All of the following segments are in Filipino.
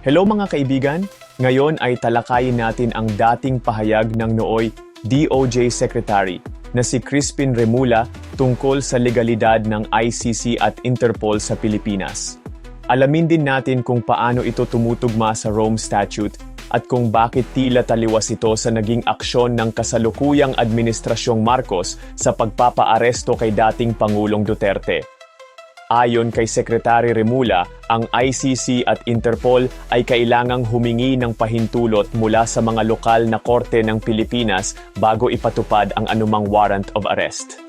Hello mga kaibigan! Ngayon ay talakayin natin ang dating pahayag ng nooy DOJ Secretary na si Crispin Remulla tungkol sa legalidad ng ICC at Interpol sa Pilipinas. Alamin din natin kung paano ito tumutugma sa Rome Statute at kung bakit tila taliwas ito sa naging aksyon ng kasalukuyang Administrasyong Marcos sa pagpapaaresto kay dating Pangulong Duterte. Ayon kay Secretary Remulla, ang ICC at Interpol ay kailangang humingi ng pahintulot mula sa mga lokal na korte ng Pilipinas bago ipatupad ang anumang warrant of arrest.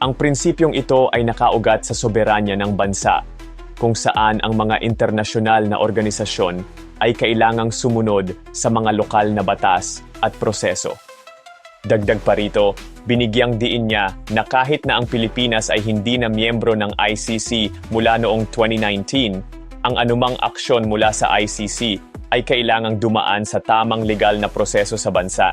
Ang prinsipyong ito ay nakaugat sa soberanya ng bansa, kung saan ang mga internasyonal na organisasyon ay kailangang sumunod sa mga lokal na batas at proseso. Dagdag pa rito, binigyang diin niya na kahit na ang Pilipinas ay hindi na miyembro ng ICC mula noong 2019, ang anumang aksyon mula sa ICC ay kailangang dumaan sa tamang legal na proseso sa bansa.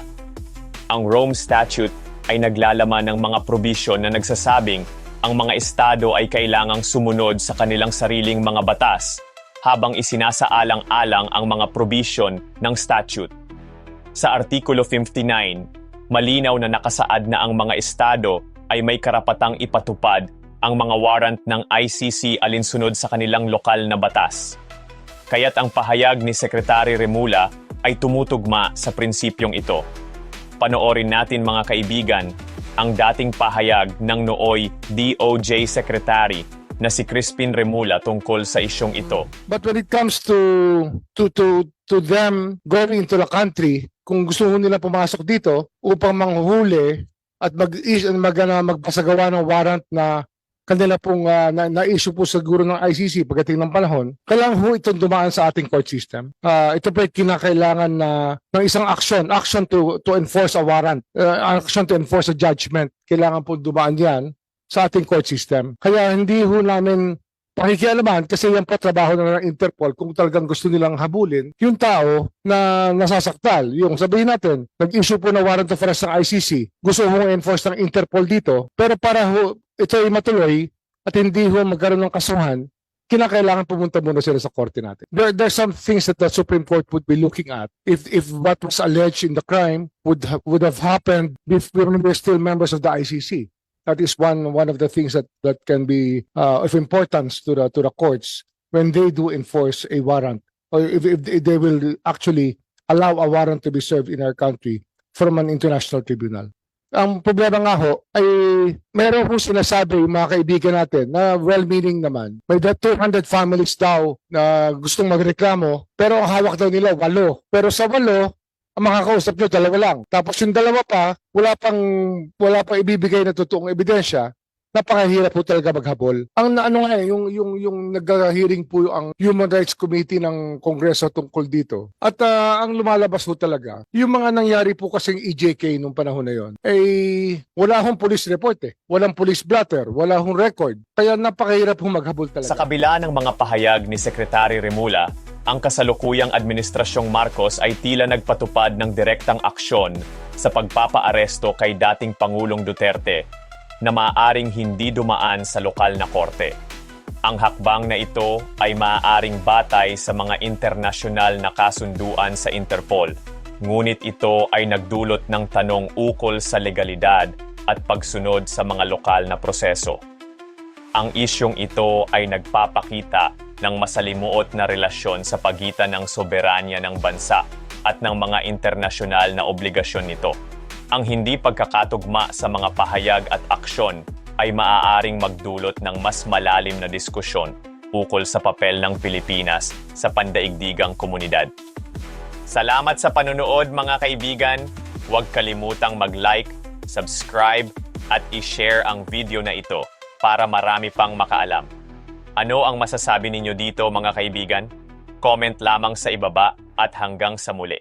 Ang Rome Statute ay naglalaman ng mga probisyon na nagsasabing ang mga estado ay kailangang sumunod sa kanilang sariling mga batas habang isinasaalang-alang ang mga probisyon ng statute. Sa Artikulo 59, malinaw na nakasaad na ang mga estado ay may karapatang ipatupad ang mga warrant ng ICC alinsunod sa kanilang lokal na batas. Kaya't ang pahayag ni Secretary Remulla ay tumutugma sa prinsipyong ito. Panoorin natin mga kaibigan ang dating pahayag ng nooy DOJ Secretary na si Crispin Remulla tungkol sa isyong ito. But when it comes to them going into the country, kung gusto nila pumasok dito upang manghuhuli at magpasagawa ng warrant na kanila pong na-issue po siguro ng ICC pagdating ng panahon, kailangan po itong dumaan sa ating court system. Ito po ay kinakailangan ng isang action to enforce a warrant, action to enforce a judgment. Kailangan po dumaan yan sa ating court system. Kaya hindi ho namin pakikialaman kasi yan po trabaho na ng Interpol kung talagang gusto nilang habulin yung tao na nasasaktal. Yung sabihin natin, nag-issue po na warrant of arrest ng ICC, gusto mong enforce ng Interpol dito, pero para ho ito ay matuloy at hindi ho magkaroon ng kasuhan, kinakailangan pumunta muna sila sa korte natin. There's some things that the Supreme Court would be looking at if what was alleged in the crime would have happened if we were still members of the ICC. That is one of the things that can be of importance to the courts when they do enforce a warrant, or if they will actually allow a warrant to be served in our country from an international tribunal. Ang problema nga ho ay meron kong sinasabi yung mga kaibigan natin na well-meaning naman. May 200 families daw na gustong magreklamo pero ang hawak daw nila 8. Pero sa 8, ang makakausap nyo, 2 lang. Tapos yung 2 pa, wala pang ibibigay na totoong ebidensya. Napakahirap po talaga maghabol. Ang yung nag-hearing po ang Human Rights Committee ng Kongreso tungkol dito. At ang lumalabas po talaga, yung mga nangyari po kasing EJK nung panahon na yon, wala hong police report Walang police blotter, wala hong record. Kaya napakahirap po maghabol talaga. Sa kabila ng mga pahayag ni Secretary Remulla, ang kasalukuyang Administrasyong Marcos ay tila nagpatupad ng direktang aksyon sa pagpapaaresto kay dating Pangulong Duterte na maaaring hindi dumaan sa lokal na korte. Ang hakbang na ito ay maaaring batay sa mga internasyonal na kasunduan sa Interpol, ngunit ito ay nagdulot ng tanong ukol sa legalidad at pagsunod sa mga lokal na proseso. Ang isyong ito ay nagpapakita ng masalimuot na relasyon sa pagitan ng soberanya ng bansa at ng mga internasyonal na obligasyon nito. Ang hindi pagkakatugma sa mga pahayag at aksyon ay maaaring magdulot ng mas malalim na diskusyon ukol sa papel ng Pilipinas sa pandaigdigang komunidad. Salamat sa panunood mga kaibigan. Huwag kalimutang mag-like, subscribe at i-share ang video na ito para marami pang makaalam. Ano ang masasabi ninyo dito mga kaibigan? Comment lamang sa ibaba at hanggang sa muli.